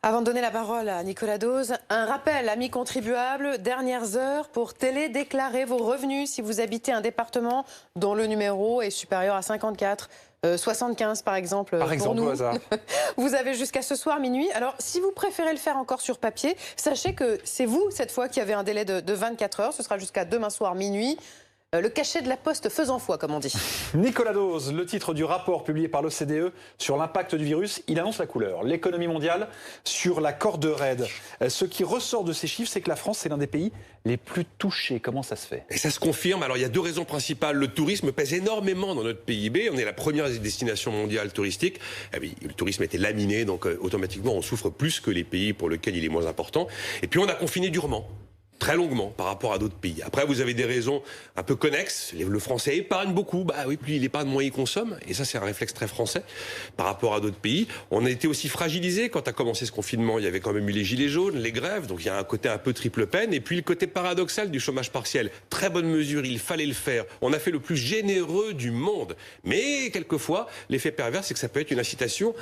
Avant de donner la parole à Nicolas Dose, un rappel, amis contribuables, dernières heures pour télédéclarer vos revenus si vous habitez un département dont le numéro est supérieur à 54, 75 par exemple. Par exemple, pour nous. au hasard. Vous avez jusqu'à ce soir minuit. Alors, si vous préférez le faire encore sur papier, sachez que c'est vous, cette fois, qui avez un délai de 24 heures. Ce sera jusqu'à demain soir minuit. Le cachet de la poste faisant foi, comme on dit. Nicolas Dose, le titre du rapport publié par l'OCDE sur l'impact du virus, il annonce la couleur. L'économie mondiale sur la corde raide. Ce qui ressort de ces chiffres, c'est que la France, c'est l'un des pays les plus touchés. Comment ça se fait? Et ça se confirme. Alors, il y a deux raisons principales. Le tourisme pèse énormément dans notre PIB. On est la première destination mondiale touristique. Eh oui, le tourisme était laminé, donc automatiquement, on souffre plus que les pays pour lesquels il est moins important. Et puis, on a confiné durement. Très longuement par rapport à d'autres pays. Après, vous avez des raisons un peu connexes. Le Français épargne beaucoup. Bah oui, plus il épargne, moins il consomme. Et ça, c'est un réflexe très français par rapport à d'autres pays. On a été aussi fragilisé quand a commencé ce confinement. Il y avait quand même eu les gilets jaunes, les grèves. Donc il y a un côté un peu triple peine. Et puis le côté paradoxal du chômage partiel. Très bonne mesure, il fallait le faire. On a fait le plus généreux du monde. Mais quelquefois, l'effet pervers, c'est que ça peut être une incitation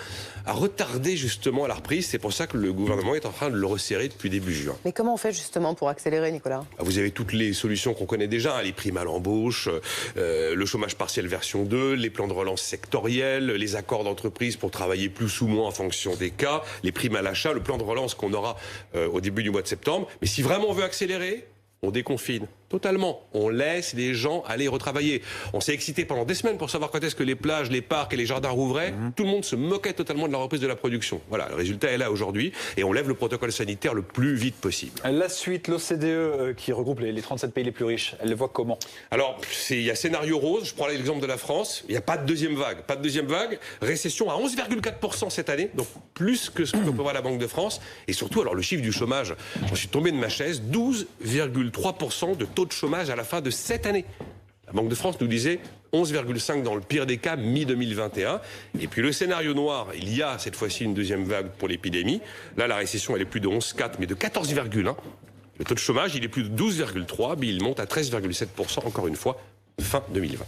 à retarder justement la reprise. C'est pour ça que le gouvernement est en train de le resserrer depuis début juin. Mais comment on fait justement pour accélérer, Nicolas? Vous avez toutes les solutions qu'on connaît déjà, les primes à l'embauche, le chômage partiel version 2, les plans de relance sectoriels, les accords d'entreprise pour travailler plus ou moins en fonction des cas, les primes à l'achat, le plan de relance qu'on aura au début du mois de septembre. Mais si vraiment on veut accélérer, on déconfine totalement. On laisse les gens aller retravailler. On s'est excité pendant des semaines pour savoir quand est-ce que les plages, les parcs et les jardins rouvraient. Tout le monde se moquait totalement de la reprise de la production. Voilà, le résultat est là aujourd'hui et on lève le protocole sanitaire le plus vite possible. La suite, l'OCDE qui regroupe les 37 pays les plus riches, elle le voit comment? Alors, il y a scénario rose, je prends l'exemple de la France, il n'y a pas de deuxième vague. Pas de deuxième vague, récession à 11,4% cette année, donc plus que ce que peut voir la Banque de France. Et surtout, alors le chiffre du chômage, je suis tombé de ma chaise, 12,3% de taux de chômage à la fin de cette année. La Banque de France nous disait 11,5 dans le pire des cas, mi-2021. Et puis le scénario noir, il y a cette fois-ci une deuxième vague pour l'épidémie. Là, la récession, elle est plus de 11,4, mais de 14,1. Le taux de chômage, il est plus de 12,3, mais il monte à 13,7%, encore une fois, fin 2020.